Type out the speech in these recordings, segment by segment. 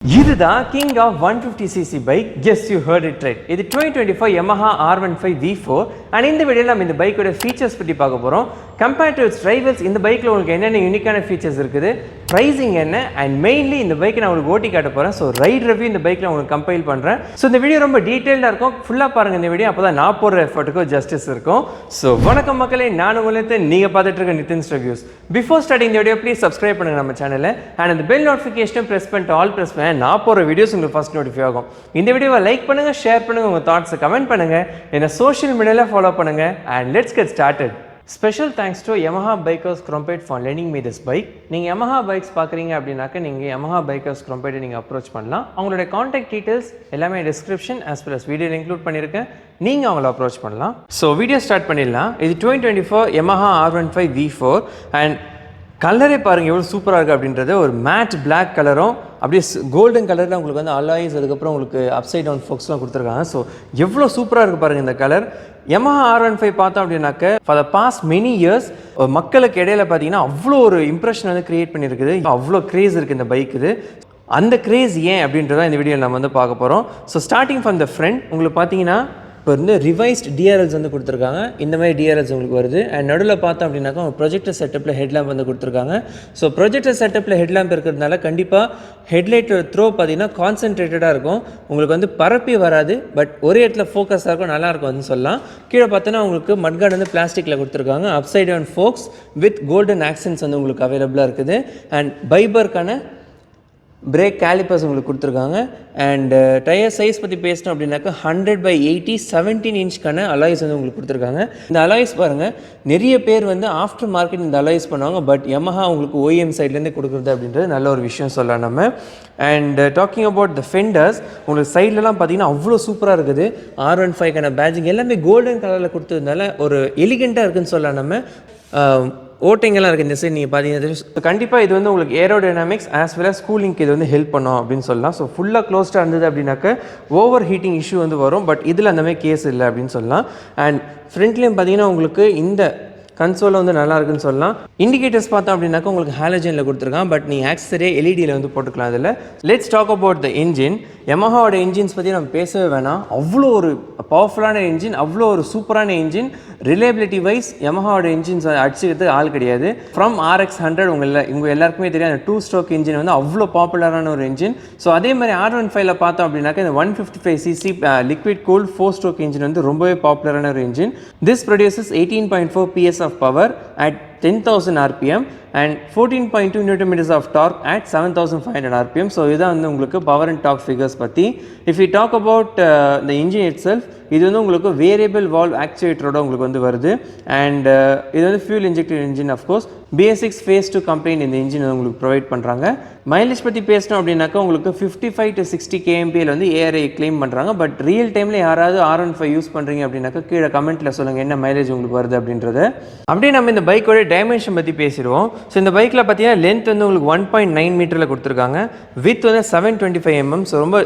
இதுதான் king of 150cc bike. Yes, you heard it right. இது 2025 Yamaha R15 V4 and இந்த வீடியோவில் நம்ம இந்த பைக்கோட ஃபீச்சர்ஸ் பற்றி பார்க்க போகிறோம். கம்பேர்ட் டு இட்ஸ் ரைவல்ஸ் இந்த பைக்கில் உங்களுக்கு என்னென்ன யூனிக்கான ஃபீச்சர்ஸ் இருக்குது, ப்ரைஸிங் என்ன, அண்ட் மெயின்லி இந்த பைக்கை நான் உங்களுக்கு ஓட்டி காட்ட போகிறேன். ஸோ ரைட் ரிவ்யூ இந்த பைக்கில் உங்களுக்கு கம்பைல் பண்ணுறேன். ஸோ இந்த வீடியோ ரொம்ப டீட்டெயிலாக இருக்கும். ஃபுல்லாக பாருங்கள் இந்த வீடியோ, அப்போ தான் நான் போடுற எஃபர்ட்டுக்கும் ஜஸ்டிஸ் இருக்கும். ஸோ வணக்கம் மக்களே, நான் உங்களுக்கு நீங்கள் பார்த்துட்டு இருக்க நிதின்ஸ் ரிவ்யூஸ். பிஃபோர் ஸ்டார்டிங் இந்த வீடியோ ப்ளீஸ் சப்ஸ்கிரைப் பண்ணுங்கள் நம்ம சேனலை அண்ட் அந்த பெல் நோட்டிஃபிகேஷனை ப்ரெஸ் பண்ணிட்டு ஆல் ப்ரெஸ் பண்ண நான் போகிற வீடியோஸ் உங்களுக்கு ஃபஸ்ட் நோட்டிஃபை ஆகும். இந்த வீடியோவை லைக் பண்ணுங்கள், ஷேர் பண்ணுங்கள், உங்கள் தாட்ஸை கமெண்ட் பண்ணுங்கள், என்னை சோஷியல் மீடியாவில் ஃபாலோ பண்ணுங்கள் and let's get started. Special thanks to Yamaha Bikers Chromepet for lending me this bike. நீங்கள் Yamaha பைக்ஸ் பார்க்குறீங்க அப்படின்னாக்க நீங்கள் Yamaha Bikers Chromepet நீங்கள் அப்ரோச் பண்ணலாம். அவங்களுடைய காண்டாக்ட் டீட்டெயில்ஸ் எல்லாமே டிஸ்கிரிப்ஷன் ஆஸ் வெல் அஸ் வீடியோவில் இன்க்ளூட் பண்ணியிருக்கேன். நீங்கள் அவங்கள அப்ரோச் பண்ணலாம். ஸோ வீடியோ ஸ்டார்ட் பண்ணிடலாம். இது 2024 Yamaha R15 V4 அண்ட் கலரே பாருங்கள் எவ்வளோ சூப்பராக இருக்குது அப்படின்றது. ஒரு மேட் பிளாக் கலரும் அப்படியே கோல்டன் கலரில் உங்களுக்கு வந்து அலாய்ஸ், அதுக்கப்புறம் உங்களுக்கு அப்சைட் டவுன் ஃபோக்ஸ்லாம் கொடுத்துருக்காங்க. ஸோ எவ்வளோ சூப்பராக இருக்குது பாருங்கள் இந்த கலர். Yamaha R15 பார்த்தோம் அப்படின்னாக்க for the past many years மக்களுக்கு இடையில பார்த்தீங்கன்னா அவ்வளோ ஒரு இம்ப்ரெஷன் வந்து கிரியேட் பண்ணியிருக்குது. அவ்வளோ க்ரேஸ் இருக்குது இந்த பைக். இது அந்த க்ரேஸ் ஏன் அப்படின்றத இந்த வீடியோவில் நம்ம வந்து பார்க்க போகிறோம். So starting from the front உங்களுக்கு பார்த்தீங்கன்னா இப்போ வந்து ரிவைஸ்ட் டிஆர்எல்ஸ் வந்து கொடுத்துருக்காங்க. இந்த மாதிரி டிஆர்எல்ஸ் உங்களுக்கு வருது. அண்ட் நடுவில் பார்த்தோம் அப்படின்னாக்கா ப்ரொஜெக்டர் செட்டப்பில் ஹெட்லாம்ப் வந்து கொடுத்துருக்காங்க. ஸோ ப்ரொஜெக்டர் செட்டப்பில் ஹெட்லாம்ப் இருக்கிறதுனால கண்டிப்பாக ஹெட்லைட்டோட த்ரோ பார்த்தீங்கன்னா கான்சென்ட்ரேட்டடாக இருக்கும். உங்களுக்கு வந்து பரப்பி வராது, பட் ஒரே இடத்துல ஃபோக்கஸாக இருக்கும், நல்லாயிருக்கும் வந்து சொல்லலாம். கீழே பார்த்தோன்னா உங்களுக்கு மட்கார்டு வந்து பிளாஸ்டிக்கில் கொடுத்துருக்காங்க. Upside down forks with golden accents வந்து உங்களுக்கு அவைலபிளாக இருக்குது. அண்ட் பைபர்க்கான பிரேக் கேலிப்பர்ஸ் உங்களுக்கு கொடுத்துருக்காங்க. அண்ட் டயர் சைஸ் பற்றி பேசினோம் அப்படின்னாக்கா 100/80 17 இன்ச்க்கான அலாய்ஸ் வந்து உங்களுக்கு கொடுத்துருக்காங்க. இந்த அலாய்ஸ் பாருங்கள், நிறைய பேர் வந்து ஆஃப்டர் மார்க்கெட் இந்த அலாய்ஸ் பண்ணுவாங்க, பட் Yamaha உங்களுக்கு OEM சைட்லேருந்து கொடுக்குறது அப்படின்றது நல்ல ஒரு விஷயம் சொல்லலாம் நம்ம. And talking about the fenders, உங்களுக்கு சைட்லலாம் பார்த்தீங்கன்னா அவ்வளோ சூப்பராக இருக்குது. R15க்கான பேட்ஜிங் எல்லாமே கோல்டன் கலரில் கொடுத்ததுனால ஒரு எலிகெண்ட்டாக இருக்குதுன்னு சொல்லலாம் நம்ம. ஓட்டிங்கெல்லாம் இருக்குது இந்த சைடு நீங்கள் பார்த்தீங்கன்னா. கண்டிப்பாக இது வந்து உங்களுக்கு ஏரோடைனாமிக்ஸ் ஆஸ் வெல் அஸ் கூலிங்க்கு இது வந்து ஹெல்ப் பண்ணும் அப்படின்னு சொல்லலாம். ஸோ ஃபுல்லாக க்ளோஸ்டாக இருந்தது அப்படின்னாக்க ஓவர் ஹீட்டிங் இஷ்யூ வந்து வரும், பட் இதில் அந்த மாதிரி கேஸ் இல்லை அப்படின்னு சொல்லலாம். அண்ட் ஃப்ரண்ட்லேயும் பார்த்தீங்கன்னா உங்களுக்கு இந்த கன்சோலில் வந்து நல்லா இருக்குன்னு சொல்லலாம். இண்டிகேட்டர்ஸ் பார்த்தோம் அப்படின்னாக்கா உங்களுக்கு ஹாலஜனில் கொடுத்துருக்கான், பட் நீங்கள் ஆக்சரியே எல்இடியில் வந்து போட்டுக்கலாம். அதில் let's talk about the engine. Yamahaவோட இன்ஜின்ஸ் பற்றி நம்ம பேசவே வேணாம். அவ்வளோ ஒரு பவர்ஃபுல்லான இன்ஜின், அவ்வளோ ஒரு சூப்பரான இன்ஜின். ரிலேபிலிட்டி வைஸ் Yamahaவோட இன்ஜின்ஸ் அடிச்சுக்கிறதுக்கு ஆள் கிடையாது. ஃப்ரம் RX100 உங்கள் எல்லாருக்குமே தெரியும் அந்த 2 ஸ்ட்ரோக் இன்ஜின் வந்து அவ்வளோ பாப்புலரான ஒரு இன்ஜின். ஸோ அதே மாதிரி R15ல பார்த்தோம் அப்படின்னாக்கா இந்த 155cc liquid cooled 4 stroke engine வந்து ரொம்பவே பாப்புலரான ஒரு engine. This produces 18.4 PS of power at 10,000 RPM and 14.2 Nm of torque at 7,500 RPM. So இதுதான் வந்து உங்களுக்கு பவர் அண்ட் டார்க் ஃபிகர்ஸ் பற்றி. If you talk about the engine itself, இது வந்து உங்களுக்கு வேரியபிள் வால்வ் ஆக்சுவேட்டரோட உங்களுக்கு வந்து வருது. அண்ட் இது வந்து fuel injected engine. Of course BS6 phase 2 company இந்த இன்ஜின் உங்களுக்கு ப்ரொவைட் பண்ணுறாங்க. மைலேஜ் பற்றி பேசணும் அப்படின்னாக்கா உங்களுக்கு 55 to 60 kmpl வந்து ARAI கிளைம் பண்ணுறாங்க. பட் ரியல் டைமில் யாராவது R15 யூஸ் பண்ணுறீங்க அப்படின்னாக்கா கீழே கமெண்ட்டில் சொல்லுங்கள் என்ன மைலேஜ் உங்களுக்கு வருது அப்படின்றது. அப்படியே நம்ம இந்த பைக்கோட டைமென்ஷன் பற்றி பேசிடுவோம். ஸோ இந்த பைக்கில் பார்த்தீங்கன்னா லென்த் வந்து உங்களுக்கு 1.9 மீட்டரில் கொடுத்துருக்காங்க. வித் வந்து 725 mm. ஸோ ரொம்ப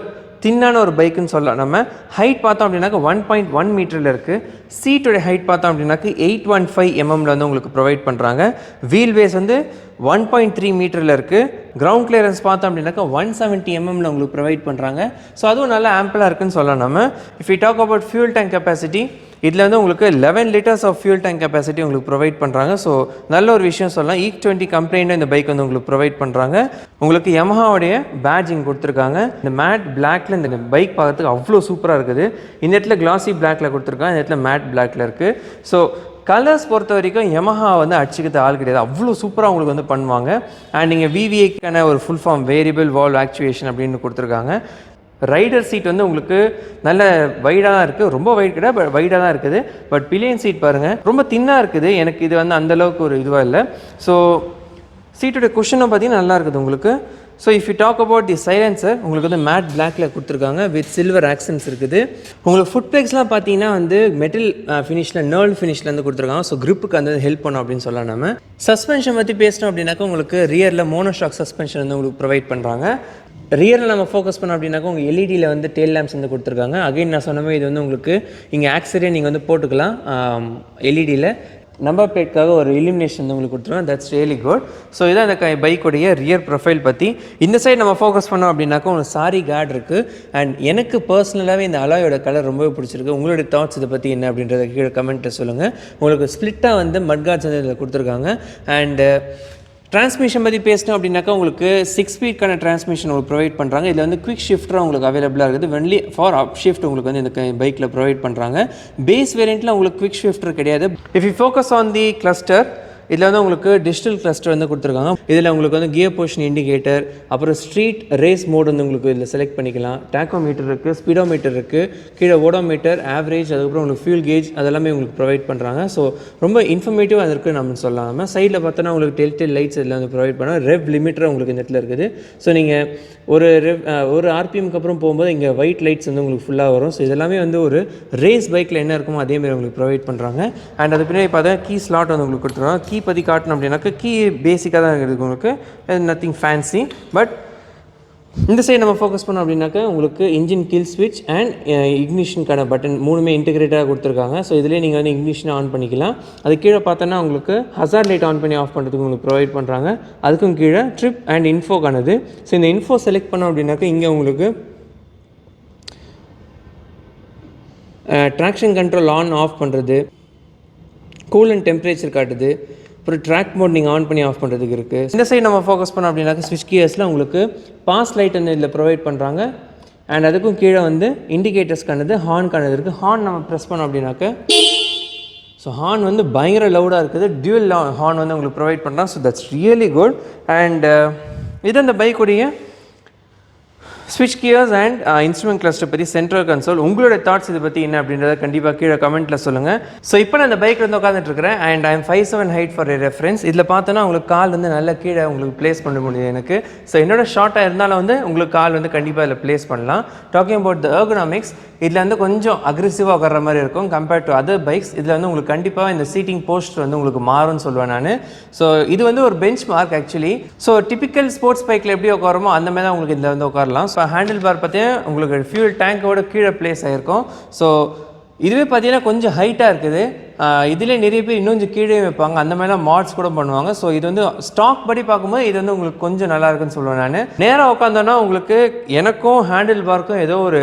தின்னான ஒரு பைக்குன்னு சொல்லலாம் நம்ம. ஹைட் பார்த்தோம் அப்படின்னாக்கா 1.1 மீட்டரில் இருக்குது. சீட்டோட ஹைட் பார்த்தோம் அப்படின்னாக்கா 815 mm வந்து உங்களுக்கு ப்ரொவைட் பண்ணுறாங்க. வீல் பேஸ் வந்து 1.3 மீட்டரில் இருக்குது. கிரவுண்ட் கிளியரன்ஸ் பார்த்தோம் அப்படின்னாக்கா 170 mm உங்களுக்கு ப்ரொவைட் பண்ணுறாங்க. ஸோ அதுவும் நல்லா ஆம்பிளாக இருக்குன்னு சொல்லலாம் நம்ம. If you talk about fuel tank capacity, இதில் வந்து உங்களுக்கு 11 liters of fuel tank capacity உங்களுக்கு ப்ரொவைட் பண்ணுறாங்க. ஸோ நல்ல ஒரு விஷயம் சொல்லலாம். E20 கம்பெனியில் இந்த பைக் வந்து உங்களுக்கு ப்ரொவைட் பண்ணுறாங்க. உங்களுக்கு Yamahaவுடைய பேட்ஜிங் கொடுத்துருக்காங்க. இந்த மேட் பிளாக்ல இந்த பைக் பார்க்கறதுக்கு அவ்வளோ சூப்பராக இருக்குது. இந்த இடத்துல கிளாசி பிளாக்ல கொடுத்துருக்காங்க, இந்த இடத்துல மேட் பிளாக்ல இருக்குது. ஸோ கலர்ஸ் பொறுத்த வரைக்கும் Yamaha வந்து அடிச்சுக்கிறது ஆள் கிடையாது, அவ்வளோ சூப்பராக உங்களுக்கு வந்து பண்ணுவாங்க. அண்ட் நீங்கள் VVAக்கான ஒரு full form variable valve actuation அப்படின்னு கொடுத்துருக்காங்க. ரைடர் சீட் வந்து உங்களுக்கு நல்ல வைடாக தான் இருக்குது, ரொம்ப வைட் கிடையாது, பட் வைடாக தான் இருக்குது. பட் பிலியன் சீட் பாருங்கள் ரொம்ப தின்னாக இருக்குது. எனக்கு இது வந்து அந்தளவுக்கு ஒரு இதுவாக இல்லை. ஸோ சீட்டோட குஷனும் பார்த்தீங்கன்னா நல்லா இருக்குது உங்களுக்கு. So if you talk about the silencer, உங்களுக்கு வந்து மேட் பிளாக்ல கொடுத்துருக்காங்க வித் சில்வர் ஆக்சன்ஸ் இருக்குது. உங்களுக்கு ஃபுட் பேக்ஸ்லாம் பார்த்தீங்கன்னா வந்து மெட்டல் ஃபினிஷில் நர்ல் ஃபினிஷில் வந்து கொடுத்துருக்காங்க. ஸோ கிரிப்புக்கு வந்து ஹெல்ப் பண்ணும் அப்படின்னு சொல்லலாம் நம்ம. சஸ்பென்ஷன் பற்றி பேசினோம் அப்படின்னாக்கா உங்களுக்கு ரியரில் மோனோஷாக் சஸ்பென்ஷன் வந்து உங்களுக்கு ப்ரொவைட் பண்ணுறாங்க. ரியரில் நம்ம ஃபோக்கஸ் பண்ணோம் அப்படின்னாக்கா உங்கள் எல்இடியில் வந்து டெயில் லேம்ப்ஸ் வந்து கொடுத்துருக்காங்க. அகைன் நான் சொன்ன மாதிரி இது வந்து உங்களுக்கு இங்கே ஆக்சரியை நீங்கள் வந்து போட்டுக்கலாம் எல்இடியில். நம்பர் பிளேட்காக ஒரு இலிமினேஷன் வந்து உங்களுக்கு கொடுத்துருவோம். That's really good. ஸோ இதான் இந்த பைக்குடைய ரியர் ப்ரொஃபைல் பற்றி. இந்த சைடு நம்ம ஃபோக்கஸ் பண்ணோம் அப்படின்னாக்கா உங்களுக்கு சாரி கார்டு இருக்குது. அண்ட் எனக்கு பர்சனலாகவே இந்த அலாயோட கலர் ரொம்பவே பிடிச்சிருக்கு. உங்களுடைய தாட்ஸ் இதை பற்றி என்ன அப்படின்றத கீழே கமெண்ட்டில் சொல்லுங்கள். உங்களுக்கு ஸ்ப்ளிட்டாக வந்து மட் கார்ட்ஸ் வந்து இதில் கொடுத்துருக்காங்க. அண்டு டிரான்ஸ்மிஷன் பற்றி பேசணும் அப்படின்னாக்கா உங்களுக்கு 6 ஸ்பீட்கான டிரான்ஸ்மிஷன் உங்களுக்கு ப்ரொவைட் பண்ணுறாங்க. இதில் வந்து குவிக் ஷிஃப்டராக உங்களுக்கு அவைலபிளாக இருக்குது. ஒன்லி ஃபார் அப் ஷிஃப்ட் உங்களுக்கு வந்து இந்த பைக்கில் ப்ரொவைட் பண்ணுறாங்க. பேஸ் வேரியண்ட்டில் உங்களுக்கு குவிக் ஷிஃப்டர் கிடையாது. If you focus on the cluster, இதில் வந்து உங்களுக்கு டிஜிட்டல் கிளஸ்டர் வந்து கொடுத்துருக்காங்க. இதில் உங்களுக்கு வந்து கியர் பொசிஷன் இண்டிகேட்டர், அப்புறம் ஸ்ட்ரீட் ரேஸ் மோட் வந்து உங்களுக்கு இதில் செலக்ட் பண்ணிக்கலாம். டேக்கோமீட்டர் இருக்குது, ஸ்பீடோமீட்டர் இருக்குது, கீழே ஓடோமீட்டர், ஆவரேஜ், அதுக்கப்புறம் உங்களுக்கு ஃபியூல் கேஜ் அதெல்லாமே உங்களுக்கு ப்ரொவைட் பண்ணுறாங்க. ஸோ ரொம்ப இன்ஃபர்மேட்டிவாக இருக்குது நம்ம சொல்லலாம். நம்ம சைடில் பார்த்தோன்னா உங்களுக்கு டெல் லைட்ஸ் இதில் வந்து ப்ரொவைட் பண்ணால் ரெவ் லிமிட்டர் உங்களுக்கு இந்த இடத்துல இருக்குது. ஸோ நீங்கள் ஒரு ஆர்பிஎம்க்கு அப்புறம் போகும்போது இங்கே ஒயிட் லைட்ஸ் வந்து உங்களுக்கு ஃபுல்லாக வரும். ஸோ இதெல்லாமே வந்து ஒரு ரேஸ் பைக்கில் என்ன இருக்குமோ அதேமாதிரி உங்களுக்கு ப்ரொவைட் பண்ணுறாங்க. அண்ட் அது பின்னாடி பார்த்தா கீ ஸ்லாட் வந்து உங்களுக்கு கொடுத்துருவாங்க. கீ பற்றி காட்டணும் அப்படின்னாக்கா கீ பேசிக்காக தான் இருக்குது உங்களுக்கு, நத்திங் ஃபேன்சி. பட் இந்த சைடு நம்ம ஃபோக்கஸ் பண்ணோம் அப்படின்னாக்கா உங்களுக்கு இன்ஜின் கில் ஸ்விட்ச் அண்ட் இக்னிஷனுக்கான பட்டன் மூணுமே இன்டிகிரேட்டாக கொடுத்துருக்காங்க. ஸோ இதிலே நீங்கள் வந்து இக்னிஷனை ஆன் பண்ணிக்கலாம். அது கீழே பார்த்தோன்னா உங்களுக்கு ஹசார்ட் லைட் ஆன் பண்ணி ஆஃப் பண்ணுறதுக்கு உங்களுக்கு ப்ரொவைட் பண்ணுறாங்க. அதுக்கும் கீழே ட்ரிப் அண்ட் இன்ஃபோக்கானது. ஸோ இந்த இன்ஃபோ செலக்ட் பண்ணோம் அப்படின்னாக்கா இங்கே உங்களுக்கு ட்ராக்ஷன் கண்ட்ரோல் ஆன் ஆஃப் பண்ணுறது, கூல் அண்ட் டெம்பரேச்சர் காட்டுது, அப்புறம் ட்ராக் மோட் நீங்கள் ஆன் பண்ணி ஆஃப் பண்ணுறதுக்கு இருக்குது. இந்த சைடு நம்ம ஃபோக்கஸ் பண்ணோம் அப்படின்னாக்கா ஸ்விட்ச் கியர்ஸில் உங்களுக்கு பாஸ் லைட் வந்து இதில் ப்ரொவைட் பண்ணுறாங்க. அண்ட் அதுக்கும் கீழே வந்து இண்டிகேட்டர்ஸ்க்கானது, ஹார்ன்கானது இருக்குது. ஹார்ன் நம்ம ப்ரெஸ் பண்ணோம் அப்படின்னாக்க ஸோ ஹார்ன் வந்து பயங்கர லவுடாக இருக்குது. டியூவல் ஹார்ன் வந்து உங்களுக்கு ப்ரொவைட் பண்ணுறாங்க. So that's really good. And இது அந்த பைக்குடைய ஸ்விட்ச் கியர்ஸ் அண்ட் இன்ஸ்ட்ருமெண்ட் கிளஸ்டர் பற்றி, சென்ட்ரல் கன்சோல், உங்களோட தாட்ஸ் இதை பற்றி என்ன அப்படின்றத கண்டிப்பாக கீழே கமெண்ட்டில் சொல்லுங்கள். ஸோ இப்போ நான் இந்த பைக்கில் வந்து உட்காந்துட்டு இருக்கிறேன். And I am 5'7" height for reference. இதில் பார்த்தோன்னா உங்களுக்கு கால் வந்து நல்லா கீழே உங்களுக்கு ப்ளேஸ் பண்ண முடியும் எனக்கு. ஸோ என்னோட ஷார்ட்டாக இருந்தாலும் வந்து உங்களுக்கு கால் வந்து கண்டிப்பாக இதில் ப்ளேஸ் பண்ணலாம். டாக்கிங் அபவுட் த எர்கனாமிக்ஸ், இதில் வந்து கொஞ்சம் அக்ரெசிவாக உட்கார மாதிரி இருக்கும் கம்பேர்ட் டு அதர் பைக்ஸ். இதில் வந்து உங்களுக்கு கண்டிப்பாக இந்த சீட்டிங் போஸ்டர் வந்து உங்களுக்கு மாறும்னு சொல்லுவேன் நான். ஸோ இது வந்து ஒரு bench mark actually. So typical sports பைக்கில் எப்படி உட்காரமோ அந்த மாதிரி தான் உங்களுக்கு இதில் வந்து உட்காரலாம். ஸோ ஹேண்டில் பார் பார்த்தீங்கன்னா உங்களுக்கு ஃபியூல் டேங்கோட கீழே பிளேஸ் ஆகிருக்கும். ஸோ இதுவே பார்த்தீங்கன்னா கொஞ்சம் ஹைட்டாக இருக்குது. இதில் நிறைய பேர் இன்னும் கொஞ்சம் கீழே வைப்பாங்க, அந்த மாதிரிலாம் மாட்ஸ் கூட பண்ணுவாங்க. ஸோ இது வந்து ஸ்டாக் படி பார்க்கும்போது இது வந்து உங்களுக்கு கொஞ்சம் நல்லா இருக்குன்னு சொல்லுவேன் நான். நேராக உட்காந்தோன்னா உங்களுக்கு எனக்கும் ஹேண்டில் பார்க்கும் ஏதோ ஒரு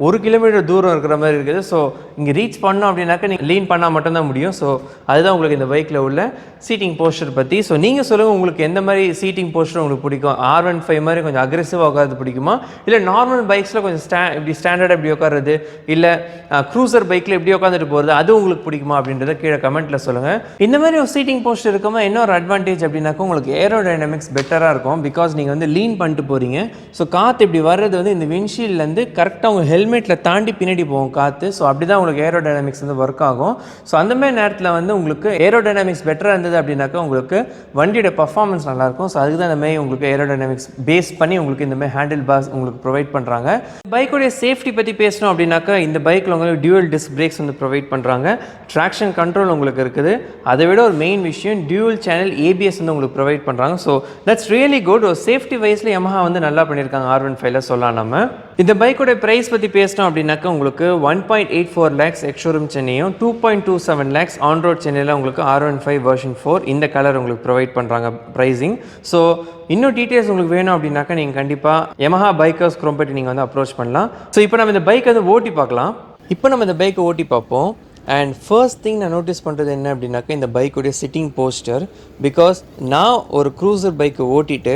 1 கிலோமீட்டர் தூரம் இருக்கிற மாதிரி இருக்குது. ஸோ இங்கே ரீச் பண்ணோம் அப்படின்னாக்கா நீங்கள் லீன் பண்ணால் மட்டும்தான் முடியும். ஸோ அதுதான் உங்களுக்கு இந்த பைக்கில் உள்ள சீட்டிங் போஸ்டர் பற்றி. ஸோ நீங்கள் சொல்லுங்கள் உங்களுக்கு எந்த மாதிரி சீட்டிங் போஸ்டர் உங்களுக்கு பிடிக்கும்? R15 மாதிரி கொஞ்சம் அக்ரெசிவாக உட்காரது பிடிக்குமா, இல்லை நார்மல் பைக்ஸில் கொஞ்சம் இப்படி ஸ்டாண்டர்டாக எப்படி உட்காருறது, இல்லை க்ரூசர் பைக்கில் எப்படி உட்காந்துட்டு போகிறது, அது உங்களுக்கு பிடிக்குமா அப்படின்றத கீழே கமெண்ட்டில் சொல்லுங்கள். இந்த மாதிரி ஒரு சீட்டிங் போஸ்டர் இருக்கும்போது இன்னொரு அட்வான்டேஜ் அப்படின்னாக்கா உங்களுக்கு ஏரோடைனமிக்ஸ் பெட்டராக இருக்கும். பிகாஸ் நீங்கள் வந்து லீன் பண்ணிட்டு போகிறீங்க. ஸோ காற்று இப்படி வர்றது வந்து இந்த விண்ட்ஷீல்ட்லேருந்து கரெக்டாக உங்கள் ஹெல்மெட்டில் தாண்டி பின்னாடி போகும் காற்று. ஸோ அப்படி தான் உங்களுக்கு ஏரோடைனமிக்ஸ் வந்து ஒர்க் ஆகும். ஸோ அந்த மாதிரி நேரத்தில் வந்து உங்களுக்கு ஏரோடைனமிக்ஸ் பெட்டராக இருந்தது அப்படின்னாக்கா உங்களுக்கு வண்டியோட பர்ஃபார்மன்ஸ் நல்லாயிருக்கும். ஸோ அதுக்கு தான் இந்த மாதிரி உங்களுக்கு ஏரோடைனமிக்ஸ் பேஸ் பண்ணி உங்களுக்கு இந்த மாதிரி ஹேண்டில் பார்ஸ் உங்களுக்கு ப்ரொவைட் பண்ணுறாங்க. பைக்கோடைய சேஃப்டி பற்றி பேசணும் அப்படின்னாக்கா இந்த பைக்கில் உங்களுக்கு டியூவல் டிஸ்க் பிரேக்ஸ் வந்து ப்ரொவைட் பண்ணுறாங்க. ட்ராக்ஷன் கண்ட்ரோல் உங்களுக்கு இருக்குது. அதை விட ஒரு மெயின் விஷயம் டியூவல் சேனல் ABS வந்து உங்களுக்கு ப்ரொவைட் பண்ணுறாங்க. So that's really good. ஒரு சேஃப்டி வைஸில் Yamaha வந்து நல்லா பண்ணியிருக்காங்க R15 சொல்லலாம். நம்ம இந்த பைக்கோட ப்ரைஸ் பற்றி பேசணும் அப்படின்னாக்கா உங்களுக்கு 1.84 lakhs எக்ஸ்ஷோரூம் சென்னையும் 2.27 lakhs ஆன் ரோட் சென்னையில் உங்களுக்கு R15 வெர்ஷன் 4 இந்த கலர் உங்களுக்கு ப்ரொவைட் பண்ணுறாங்க ப்ரைஸிங். ஸோ இன்னும் டீட்டெயில்ஸ் உங்களுக்கு வேணும் அப்படின்னாக்கா நீங்கள் கண்டிப்பாக Yamaha பைக்கர்ஸ் குரோம்பட்டி நீங்கள் வந்து அப்ரோச் பண்ணலாம். ஸோ இப்போ நம்ம இந்த பைக் வந்து ஓட்டி பார்க்கலாம். இப்போ நம்ம இந்த பைக்கை ஓட்டி பார்ப்போம். அண்ட் ஃபர்ஸ்ட் திங் நான் நோட்டீஸ் பண்ணுறது என்ன அப்படின்னாக்கா இந்த பைக்குடைய சிட்டிங் போஸ்டர். பிகாஸ் நான் ஒரு க்ரூசர் பைக்கை ஓட்டிட்டு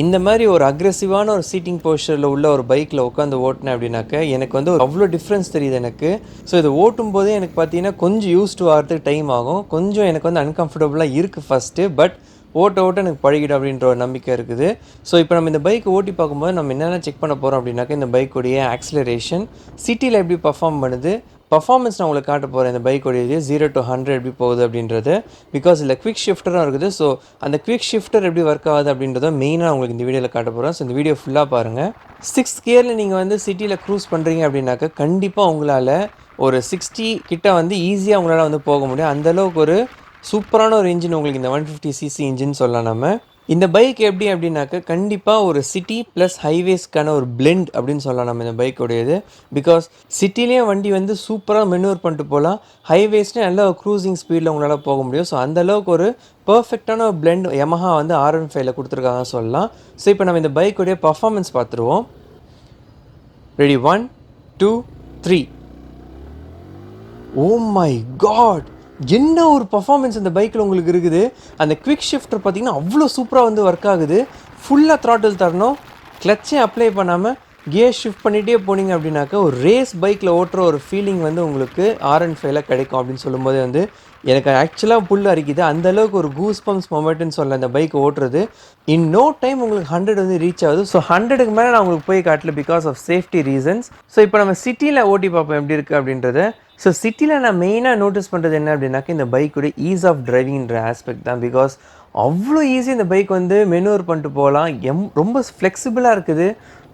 இந்த மாதிரி ஒரு அக்ரெசிவான ஒரு சீட்டிங் போஸ்டரில் உள்ள ஒரு பைக்கில் உட்காந்து ஓட்டினேன் அப்படின்னாக்கா எனக்கு வந்து அவ்வளோ டிஃப்ரென்ஸ் தெரியுது எனக்கு. ஸோ இதை ஓட்டும் போதே எனக்கு பார்த்தீங்கன்னா கொஞ்சம் யூஸ் டு ஆகிறதுக்கு டைம் ஆகும். கொஞ்சம் எனக்கு வந்து அன்கம்ஃபர்டபுளாக இருக்குது ஃபஸ்ட்டு. பட் ஓட்ட எனக்கு பழகிடும் அப்படின்ற ஒரு நம்பிக்கை இருக்குது. ஸோ இப்போ நம்ம இந்த பைக் ஓட்டி பார்க்கும்போது நம்ம என்னென்ன செக் பண்ண போகிறோம் அப்படின்னாக்கா இந்த பைக்குடைய ஆக்சிலரேஷன் சிட்டியில் எப்படி பர்ஃபார்ம் பண்ணுது, பர்ஃபார்மன்ஸ் நான் உங்களுக்கு காட்ட போகிறேன். இந்த பைக்கோடைய 0 to 100 எப்படி போகுது அப்படின்றது. பிகாஸ் இதில் குவிக் ஷிஃப்டரும் இருக்குது. ஸோ அந்த குவிக் ஷிஃப்டர் எப்படி ஒர்க் ஆகுது அப்படின்றத மெயினாக உங்களுக்கு இந்த வீடியோவில் காட்ட போகிறேன். ஸோ இந்த வீடியோ ஃபுல்லாக பாருங்கள். 6th கியரில் நீங்கள் வந்து சிட்டியில் க்ரூஸ் பண்ணுறீங்க அப்படின்னாக்கா கண்டிப்பாக உங்களால் ஒரு 60 கிட்ட வந்து ஈஸியாக உங்களால் வந்து போக முடியும். அந்தளவுக்கு ஒரு சூப்பரான ஒரு இன்ஜின் உங்களுக்கு இந்த 150cc இன்ஜின் சொல்லலாம் நம்ம. இந்த பைக் எப்படி அப்படின்னாக்க கண்டிப்பாக ஒரு சிட்டி ப்ளஸ் ஹைவேஸ்க்கான ஒரு பிளெண்ட் அப்படின்னு சொல்லலாம் நம்ம இந்த பைக்கோடையது. பிகாஸ் சிட்டிலேயே வண்டி வந்து சூப்பராக மெனூவர் பண்ணிட்டு போகலாம், ஹைவேஸ்லேயும் நல்ல ஒரு க்ரூசிங் ஸ்பீடில் உங்களால் போக முடியும். ஸோ அந்தளவுக்கு ஒரு பர்ஃபெக்டான ஒரு பிளெண்ட் Yamaha வந்து R15ல கொடுத்துருக்காங்க சொல்லலாம். ஸோ இப்போ நம்ம இந்த பைக்கோடைய பர்ஃபார்மன்ஸ் பார்த்துருவோம். ரெடி 1 2 3. ஓ மை காட், என்ன ஒரு பர்ஃபார்மன்ஸ் இந்த பைக்கில் உங்களுக்கு இருக்குது. அந்த குவிக் ஷிஃப்டர் பார்த்தீங்கன்னா அவ்வளோ சூப்பராக வந்து ஒர்க் ஆகுது. ஃபுல்லாக த்ராட்டில் தரணும், கிளச்சே அப்ளை பண்ணாமல் கியர் ஷிஃப்ட் பண்ணிகிட்டே போனீங்க அப்படின்னாக்கா ஒரு ரேஸ் பைக்கில் ஓட்டுற ஒரு ஃபீலிங் வந்து உங்களுக்கு R15ல கிடைக்கும் அப்படின்னு சொல்லும்போது வந்து எனக்கு ஆக்சுவலாக புல் அரிக்குது. அந்தளவுக்கு ஒரு கூஸ் பம்ப்ஸ் மொமெண்ட்னு சொல்ல இந்த பைக் ஓட்டுறது. இன் நோ டைம் உங்களுக்கு 100 வந்து ரீச் ஆகுது. ஸோ 100க்கு மேலே நான் உங்களுக்கு போய் காட்டல because of safety reasons. So இப்போ நம்ம சிட்டியில் ஓட்டி பார்ப்போம் எப்படி இருக்குது அப்படின்றத. ஸோ சிட்டியில் நான் மெயினாக நோட்டீஸ் பண்ணுறது என்ன அப்படின்னாக்கா இந்த பைக்குடைய ஈஸ் ஆஃப் டிரைவிங்ன்ற ஆஸ்பெக்ட் தான். பிகாஸ் அவ்வளோ ஈஸி இந்த பைக் வந்து மெனூவர் பண்ணிட்டு போகலாம். ரொம்ப ஃப்ளெக்சிபிளாக இருக்குது,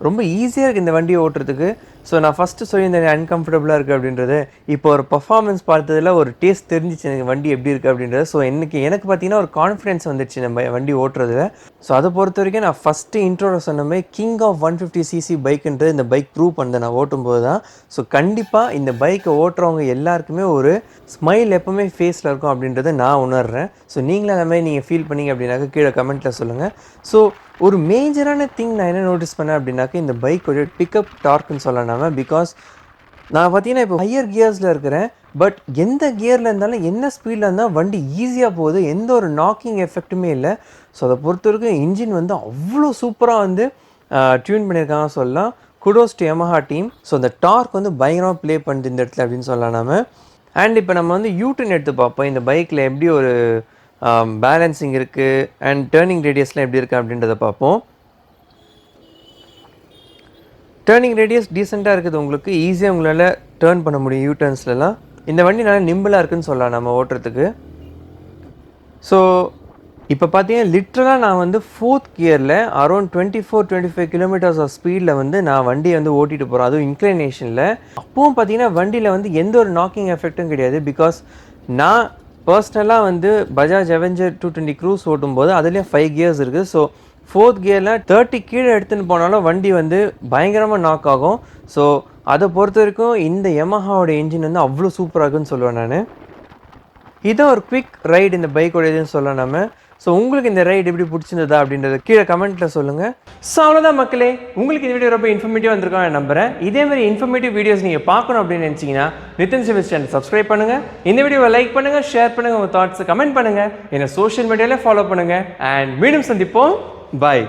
ரொம்ப ஈஸியாக இருக்குது இந்த வண்டியை ஓட்டுறதுக்கு. ஸோ நான் ஃபஸ்ட்டு சொல்லியிருந்தேன் அன்கம்ஃபர்டபுளாக இருக்குது அப்படின்றது. இப்போ ஒரு பர்ஃபார்மன்ஸ் பார்த்ததில் ஒரு டேஸ்ட் தெரிஞ்சிச்சு எனக்கு வண்டி எப்படி இருக்குது அப்படின்றது. ஸோ எனக்கு பார்த்தீங்கன்னா ஒரு கான்ஃபிடென்ஸ் வந்துடுச்சு நம்ம வண்டி ஓட்டுறதுல. ஸோ அதை பொறுத்த வரைக்கும் நான் ஃபஸ்ட்டு இன்ட்ரோவில் சொன்ன மாதிரி கிங் ஆஃப் 150cc பைக்குன்றது இந்த பைக் ப்ரூவ் பண்ணேன் நான் ஓட்டும்போது தான். ஸோ கண்டிப்பாக இந்த பைக்கை ஓட்டுறவங்க எல்லாருக்குமே ஒரு ஸ்மைல் எப்போவுமே ஃபேஸில் இருக்கும் அப்படின்றத நான் உணர்றேன். ஸோ நீங்களும் அந்த மாதிரி நீங்கள் ஃபீல் பண்ணிங்க அப்படின்னாக்கா கீழே கமெண்ட்டில் சொல்லுங்கள். ஸோ ஒரு மேஜரான திங் நான் என்ன நோட்டீஸ் பண்ணேன் அப்படின்னாக்கா இந்த பைக்கோட பிக்கப் டார்க்குன்னு சொல்லலாம். பிகாஸ் நான் பார்த்தீங்கன்னா இப்போ ஹையர் கியர்ஸில் இருக்கிறேன், பட் எந்த கியரில் இருந்தாலும் என்ன ஸ்பீடில் இருந்தால் வண்டி ஈஸியாக போகுது, எந்த ஒரு நாக்கிங் எஃபெக்ட்டுமே இல்லை. ஸோ அதை பொறுத்த வரைக்கும் இன்ஜின் வந்து அவ்வளோ சூப்பராக வந்து டியூன் பண்ணியிருக்காங்க சொல்லலாம். Kudos to Yamaha team. So அந்த டார்க் வந்து பயங்கரமாக ப்ளே பண்ணுது இந்த இடத்துல அப்படின்னு சொல்லலாம் நம்ம. அண்ட் இப்போ நம்ம வந்து யூட்டன் எடுத்து பார்ப்போம் இந்த பைக்கில் எப்படி ஒரு பேலன்சிங் இருக்குது அண்ட் டேர்னிங் ரேடியஸ்லாம் எப்படி இருக்குது அப்படின்றத பார்ப்போம். டேர்னிங் ரேடியஸ் டீசெண்டாக இருக்குது, உங்களுக்கு ஈஸியாக உங்களால் டேர்ன் பண்ண முடியும் யூட்டர்ன்ஸ்லாம். இந்த வண்டி நல்லா நிம்பிளாக இருக்குதுன்னு சொல்லலாம் நம்ம ஓட்டுறதுக்கு. ஸோ இப்போ பார்த்தீங்கன்னா லிட்ரலாக நான் வந்து 4th கியரில் அரௌண்ட் 24-25 கிலோமீட்டர்ஸ் ஆஃப் ஸ்பீடில் வந்து நான் வண்டியை வந்து ஓட்டிகிட்டு போகிறேன், அதுவும் இன்க்ளைனேஷனில். அப்பவும் பார்த்தீங்கன்னா வண்டியில் வந்து எந்த ஒரு நாக்கிங் எஃபெக்ட்டும் கிடையாது. பிகாஸ் நான் பர்சனலாக வந்து பஜாஜ் அவெஞ்சர் 220 க்ரூஸ் ஓட்டும்போது அதுலேயும் 5 கியர்ஸ் இருக்குது. ஸோ 4th கியரில் 30 கீழே எடுத்துன்னு போனாலும் வண்டி வந்து பயங்கரமாக நாக் ஆகும். ஸோ அதை பொறுத்த வரைக்கும் இந்த Yamahaவோட இன்ஜின் வந்து அவ்வளோ சூப்பராக இருக்குன்னு சொல்லுவேன் நான். இதான் ஒரு குவிக் ரைடு இந்த பைக்கோட இதுன்னு சொல்லலாம் நம்ம. ஸோ உங்களுக்கு இந்த ரைடு எப்படி பிடிச்சிருந்ததா அப்படின்றத கீழே கமெண்ட்டில் சொல்லுங்கள். ஸோ அவ்வளோதான் மக்களே, உங்களுக்கு இந்த வீடியோ ரொம்ப இன்ஃபர்மேட்டிவாக வந்திருக்கோம் நான் நம்புறேன். இதேமாதிரி இன்ஃபர்மேட்டிவ் வீடியோஸ் நீங்கள் பார்க்கணும் அப்படின்னு நினச்சிங்கன்னா நிதின் சிவிஸ் சேனல் சப்ஸ்கிரைப் பண்ணுங்கள், இந்த வீடியோவை லைக் பண்ணுங்கள், ஷேர் பண்ணுங்கள், உங்கள் தாட்ஸை கமெண்ட் பண்ணுங்கள், என்னை சோஷியல் மீடியாவில் ஃபாலோ பண்ணுங்கள். அண்ட் மீண்டும் சந்திப்போம். பாய்.